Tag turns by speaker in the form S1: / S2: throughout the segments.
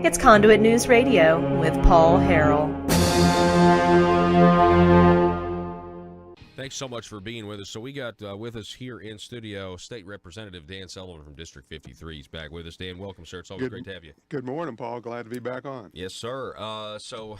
S1: It's Conduit News Radio with Paul Harrell.
S2: Thanks so much for being with us. So we got with us here in studio State Representative Dan Sullivan from District 53. He's back with us. Dan, welcome, sir. It's always great to have you.
S3: Good morning, Paul. Glad to be back on.
S2: Yes, sir. So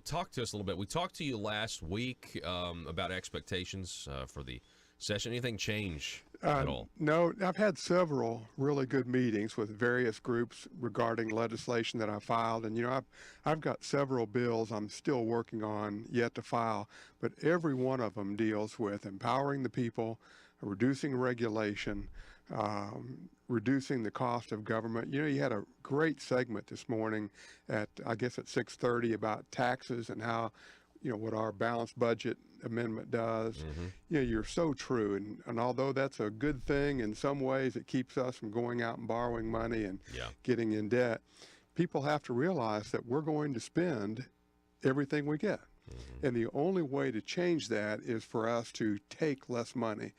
S2: talk to us a little bit. We talked to you last week about expectations for the session. Anything change at all?
S3: No, I've had several really good meetings with various groups regarding legislation that I filed, and I've got several bills I'm still working on yet to file, but every one of them deals with empowering the people, reducing regulation, reducing the cost of government. You had a great segment this morning at 6:30 about taxes and how what our balanced budget amendment does. You're so true. And although that's a good thing in some ways, it keeps us from going out and borrowing money and getting in debt. People have to realize that we're going to spend everything we get. And the only way to change that is for us to take less money,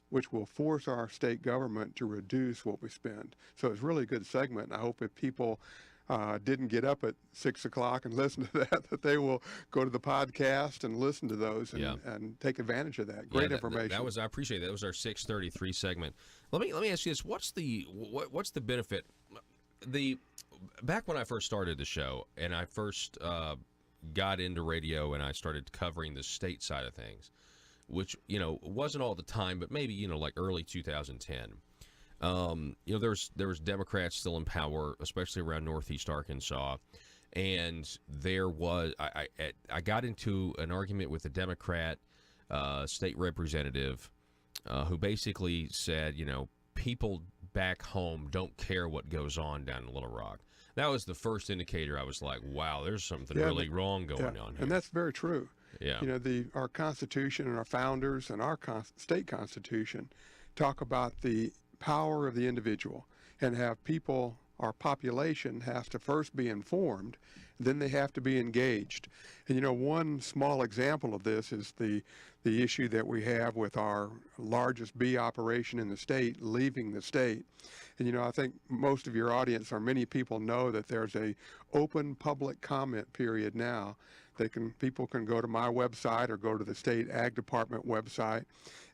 S3: which will force our state government to reduce what we spend. So it's really a good segment. I hope if people didn't get up at 6 o'clock and listen to that they will go to the podcast and listen to those and take advantage of that. Great information.
S2: I appreciate that. That was our 6:33 segment. Let me ask you this: what's the benefit? Back when I first started the show and I first got into radio and I started covering the state side of things, which wasn't all the time, but maybe like early 2010. There was Democrats still in power, especially around Northeast Arkansas, and there was I got into an argument with a Democrat state representative who basically said, people back home don't care what goes on down in Little Rock. That was the first indicator. I was like, wow, there's something really wrong going on here.
S3: And that's very true.
S2: Yeah.
S3: Our Constitution and our founders and our state Constitution talk about the power of the individual and have people, our population, has to first be informed, then they have to be engaged. And one small example of this is the issue that we have with our largest bee operation in the state leaving the state. And I think most of your audience or many people know that there's a open public comment period now. People can go to my website or go to the state ag department website,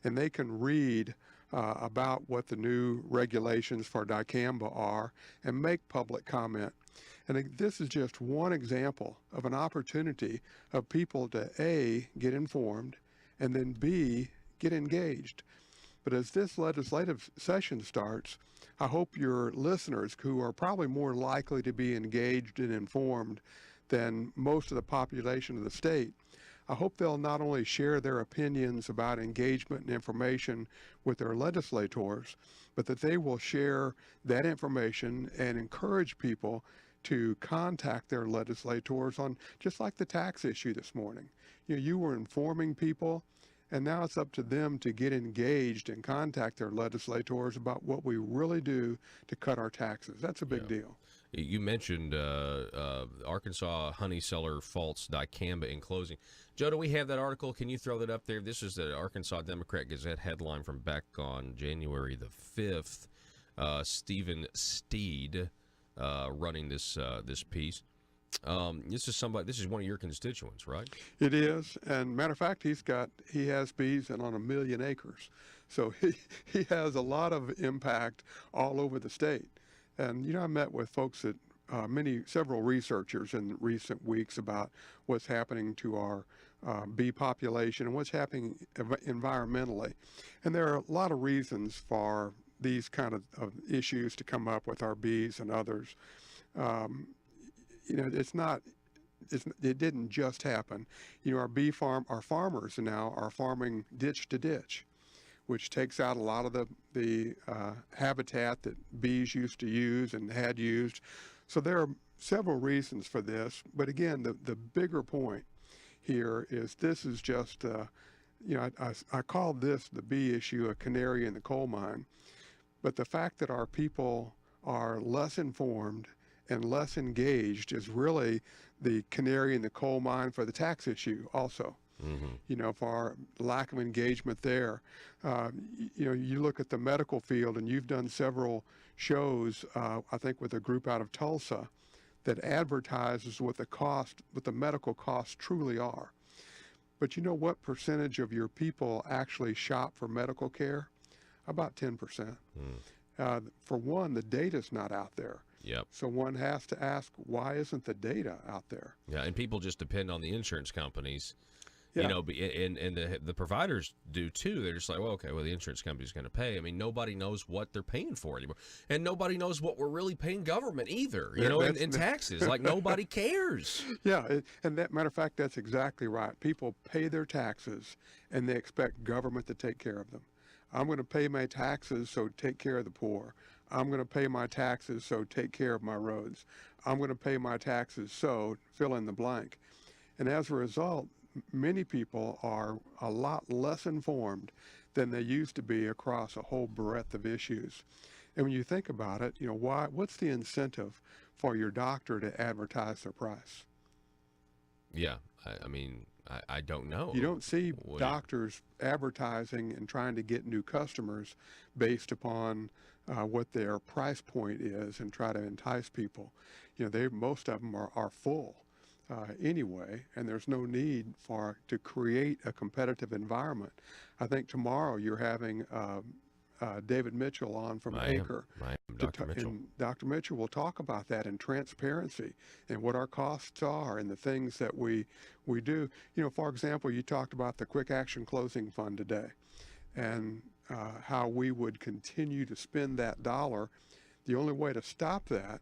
S3: and they can read about what the new regulations for dicamba are and make public comment. And this is just one example of an opportunity of people to A, get informed, and then B, get engaged. But as this legislative session starts, I hope your listeners, who are probably more likely to be engaged and informed than most of the population of the state, I hope they'll not only share their opinions about engagement and information with their legislators, but that they will share that information and encourage people to contact their legislators on, just like the tax issue this morning. You were informing people, and now it's up to them to get engaged and contact their legislators about what we really do to cut our taxes. That's a big deal.
S2: You mentioned Arkansas honey seller faults dicamba in closing. Joe, do we have that article? Can you throw that up there? This is the Arkansas Democrat Gazette headline from back on January the 5th. Stephen Steed running this piece. This is one of your constituents, right?
S3: It is, and matter of fact, he has bees on 1 million acres, so he has a lot of impact all over the state. And I met with folks at several researchers in recent weeks about what's happening to our bee population and what's happening environmentally. And there are a lot of reasons for these kind of issues to come up with our bees and others. It didn't just happen. Our farmers now are farming ditch to ditch, which takes out a lot of the habitat that bees used to use and had used. So there are several reasons for this. But again, the bigger point here is this is just, I call this, the bee issue, a canary in the coal mine. But the fact that our people are less informed and less engaged is really the canary in the coal mine for the tax issue also. For our lack of engagement there. You look at the medical field, and you've done several shows, I think with a group out of Tulsa, that advertises what the medical costs truly are. But you know what percentage of your people actually shop for medical care? About 10%. For one, the data's not out there.
S2: Yep.
S3: So one has to ask, why isn't the data out there?
S2: Yeah, and people just depend on the insurance companies.
S3: Yeah.
S2: You know, and the providers do too. They're just like, well, okay, well, the insurance company's going to pay. I mean, nobody knows what they're paying for anymore, and nobody knows what we're really paying government either. You know, in taxes, like nobody cares.
S3: Yeah, and that matter of fact, that's exactly right. People pay their taxes, and they expect government to take care of them. I'm going to pay my taxes, so take care of the poor. I'm going to pay my taxes, so take care of my roads. I'm going to pay my taxes, so fill in the blank. And as a result, many people are a lot less informed than they used to be across a whole breadth of issues. And when you think about it, you know, what's the incentive for your doctor to advertise their price?
S2: Yeah, I mean, I don't know.
S3: You don't see doctors advertising and trying to get new customers based upon what their price point is and try to entice people. You know, most of them are full anyway, and there's no need to create a competitive environment. I think tomorrow you're having David Mitchell on from ACRE.
S2: Dr. Mitchell.
S3: And Dr. Mitchell will talk about that in transparency and what our costs are and the things that we do. You know, for example, you talked about the Quick Action Closing Fund today and how we would continue to spend that dollar. The only way to stop that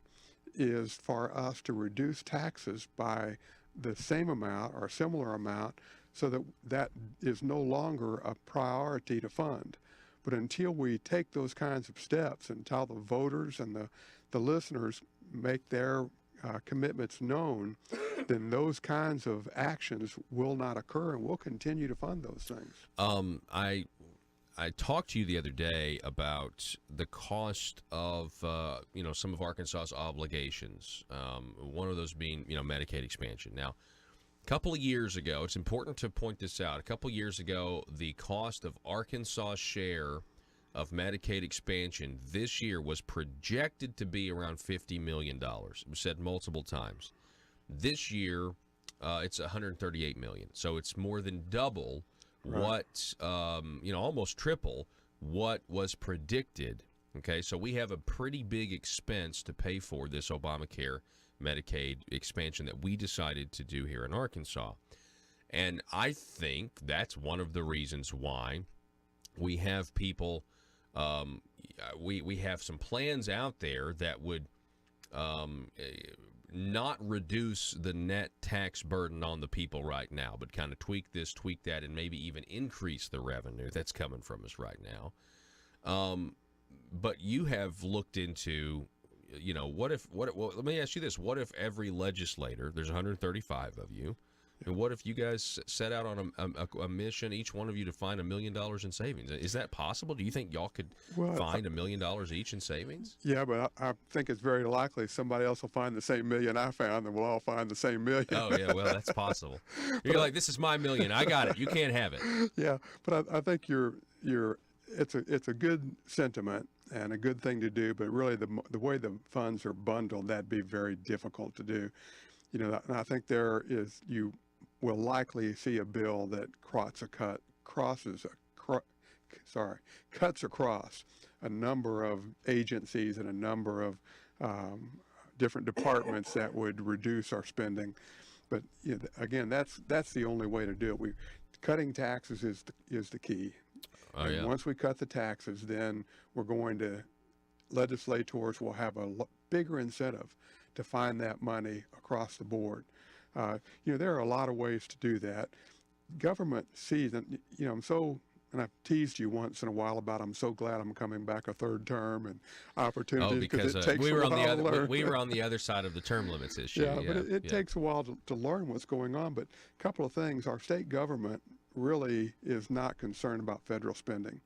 S3: is for us to reduce taxes by the same amount or a similar amount so that that is no longer a priority to fund. But until we take those kinds of steps, until the voters and the listeners make their commitments known, then those kinds of actions will not occur, and we'll continue to fund those things.
S2: I talked to you the other day about the cost of some of Arkansas's obligations. One of those being Medicaid expansion. Now, a couple of years ago, it's important to point this out. A couple of years ago, the cost of Arkansas's share of Medicaid expansion this year was projected to be around $50 million. It was said multiple times. This year, it's $138 million. So it's more than double what, almost triple what was predicted. Okay, so we have a pretty big expense to pay for this Obamacare Medicaid expansion that we decided to do here in Arkansas. And I think that's one of the reasons why we have people, we have some plans out there that would not reduce the net tax burden on the people right now, but kind of tweak this, tweak that, and maybe even increase the revenue that's coming from us right now. But you have looked into, let me ask you this. What if every legislator, there's 135 of you, and what if you guys set out on a mission, each one of you, to find $1 million in savings? Is that possible? Do you think y'all could find $1 million each in savings?
S3: Yeah, but I think it's very likely somebody else will find the same million I found, and we'll all find the same million.
S2: Oh, yeah, well, that's possible. You're like, this is my million. I got it. You can't have it.
S3: Yeah, but I think it's a good sentiment and a good thing to do, but really the way the funds are bundled, that'd be very difficult to do. And I think you will likely see a bill that cuts across a number of agencies and a number of different departments that would reduce our spending. But again, that's the only way to do it. Cutting taxes is the key.
S2: Oh, yeah.
S3: Once we cut the taxes, then legislators will have a bigger incentive to find that money across the board. There are a lot of ways to do that. Government sees, and and I've teased you once in a while about I'm so glad I'm coming back a third term and opportunities
S2: because
S3: it takes
S2: we were
S3: a
S2: on
S3: while
S2: the other
S3: to learn.
S2: we were on the other side of the term limits issue.
S3: Yeah, but it takes a while to learn what's going on. But a couple of things: our state government really is not concerned about federal spending.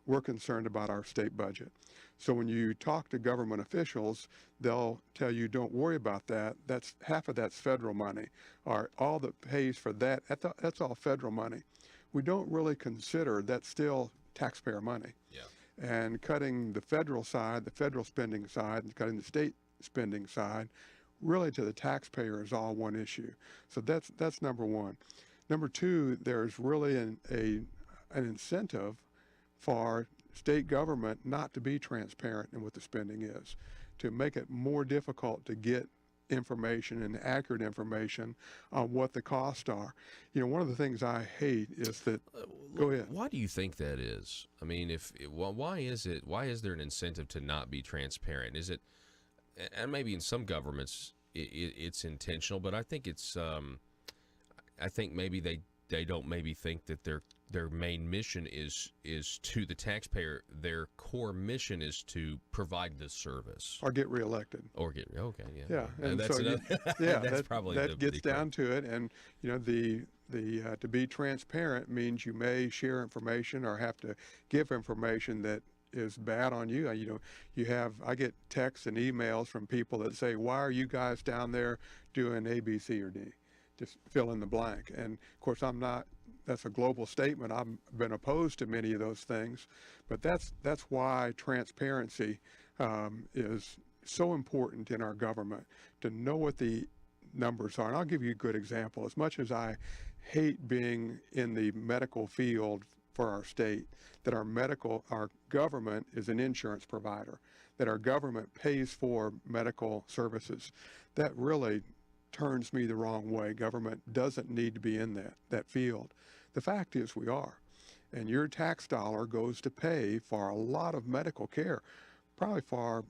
S3: We're concerned about our state budget. So when you talk to government officials, they'll tell you, don't worry about that. That's half of that's federal money, or all that pays for that. That's all federal money. We don't really consider that's still taxpayer money.
S2: Yeah.
S3: And cutting the federal side, the federal spending side, and cutting the state spending side really to the taxpayer is all one issue. So that's number one. Number two, there's really an incentive for state government not to be transparent in what the spending is, to make it more difficult to get information and accurate information on what the costs are. One of the things I hate is that. Go ahead.
S2: Why do you think that is? I mean, why is there an incentive to not be transparent? Is it, and maybe in some governments it's intentional, but I think it's I think maybe they don't maybe think that their main mission is to the taxpayer. Their core mission is to provide the service
S3: Or get reelected.
S2: okay, yeah,
S3: Yeah, and
S2: that's
S3: so
S2: another, that's probably
S3: that gets down to it. And the to be transparent means you may share information or have to give information that is bad on you. I get texts and emails from people that say, "Why are you guys down there doing A, B, C, or D?" Just fill in the blank. And of course, that's a global statement. I've been opposed to many of those things, but that's why transparency is so important in our government, to know what the numbers are. And I'll give you a good example. As much as I hate being in the medical field for our state, that our government is an insurance provider, that our government pays for medical services, that really turns me the wrong way. Government doesn't need to be in that field. The fact is we are. And your tax dollar goes to pay for a lot of medical care, probably for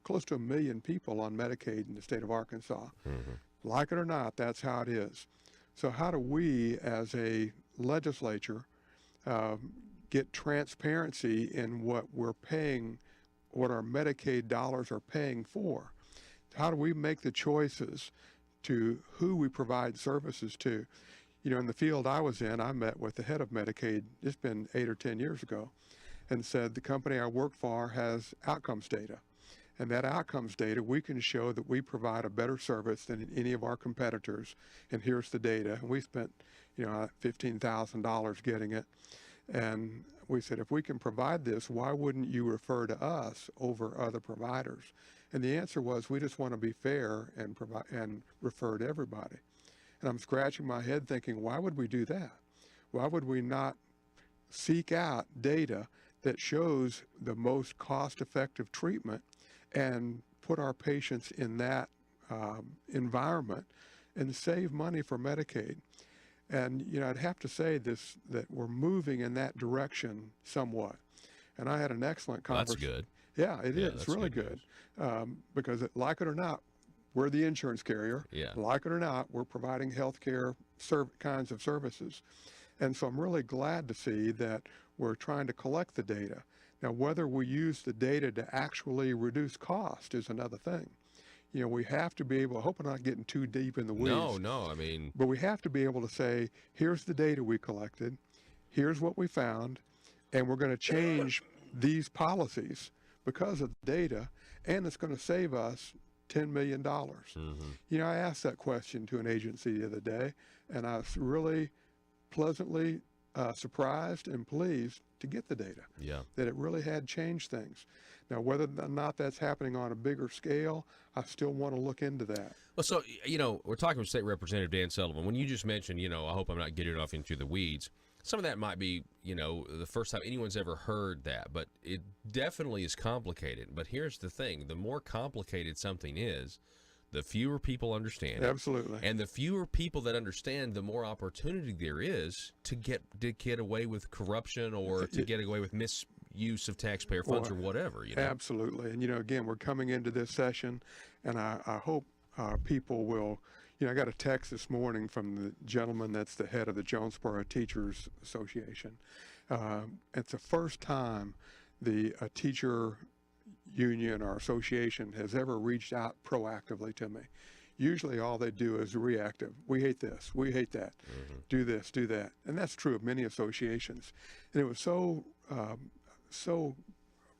S3: close to 1 million people on Medicaid in the state of Arkansas. Mm-hmm. Like it or not, that's how it is. So how do we as a legislature get transparency in what we're paying, what our Medicaid dollars are paying for? How do we make the choices to who we provide services to? In the field I was in, I met with the head of Medicaid, it's been 8 or 10 years ago, and said the company I work for has outcomes data. And that outcomes data, we can show that we provide a better service than any of our competitors. And here's the data. And we spent, $15,000 getting it. And we said, if we can provide this, why wouldn't you refer to us over other providers? And the answer was, we just want to be fair and refer to everybody. And I'm scratching my head thinking, why would we do that? Why would we not seek out data that shows the most cost-effective treatment and put our patients in that environment and save money for Medicaid? And, I'd have to say that we're moving in that direction somewhat. And I had an excellent conversation.
S2: That's good.
S3: Yeah, it is. It's really good. Because like it or not, we're the insurance carrier.
S2: Yeah.
S3: Like it or not, we're providing health care kinds of services. And so I'm really glad to see that we're trying to collect the data. Now, whether we use the data to actually reduce cost is another thing. We have to be able, I hope I'm not getting too deep in the weeds.
S2: No, I mean.
S3: But we have to be able to say, here's the data we collected, here's what we found, and we're going to change these policies because of the data, and it's going to save us $10 million. Mm-hmm. I asked that question to an agency the other day, and I was really pleasantly surprised and pleased to get the data.
S2: Yeah. That
S3: it really had changed things. Now, whether or not that's happening on a bigger scale, I still want to look into that.
S2: Well, so, we're talking with State Representative Dan Sullivan. When you just mentioned, I hope I'm not getting off into the weeds, some of that might be, the first time anyone's ever heard that, but it definitely is complicated. But here's the thing. The more complicated something is, the fewer people understand it.
S3: Absolutely.
S2: And the fewer people that understand, the more opportunity there is to get away with corruption or to get away with misuse of taxpayer funds or whatever.
S3: Absolutely. And, again, we're coming into this session, and I hope people will, I got a text this morning from the gentleman that's the head of the Jonesboro Teachers Association. It's the first time a teacher union or association has ever reached out proactively to me. Usually all they do is reactive. We hate this. We hate that. Mm-hmm. Do this, do that. And that's true of many associations. And it was so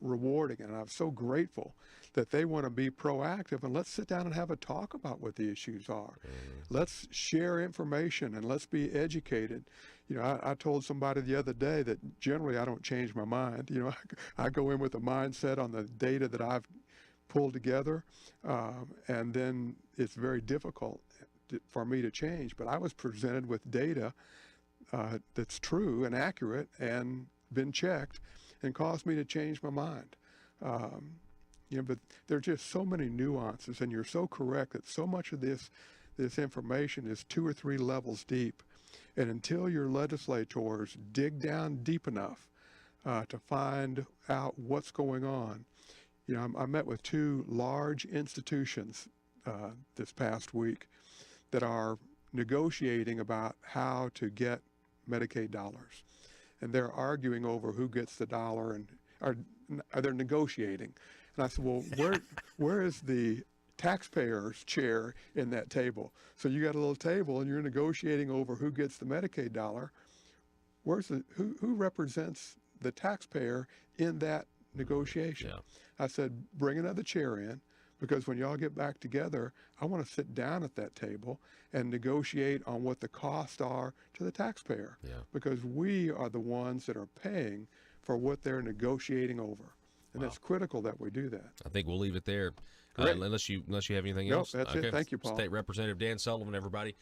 S3: rewarding, and I'm so grateful that they want to be proactive, and let's sit down and have a talk about what the issues are. Mm-hmm. Let's share information and let's be educated. I told somebody the other day that generally I don't change my mind. I go in with a mindset on the data that I've pulled together, and then it's very difficult for me to change. But I was presented with data that's true and accurate and been checked and caused me to change my mind. But there are just so many nuances, and you're so correct that so much of this information is 2 or 3 levels deep. And until your legislators dig down deep enough to find out what's going on, I met with 2 large institutions this past week that are negotiating about how to get Medicaid dollars. And they're arguing over who gets the dollar, and they're negotiating. And I said, well, where is the taxpayer's chair in that table? So you got a little table and you're negotiating over who gets the Medicaid dollar. Who represents the taxpayer in that negotiation?
S2: Yeah.
S3: I said, bring another chair in, because when y'all get back together, I want to sit down at that table and negotiate on what the costs are to the taxpayer.
S2: Yeah.
S3: Because we are the ones that are paying for what they're negotiating over. And
S2: Wow.
S3: It's critical that we do that.
S2: I think we'll leave it there.
S3: Great.
S2: Unless you have anything
S3: Nope,
S2: else.
S3: that's it. Thank you, Paul.
S2: State Representative Dan Sullivan, everybody.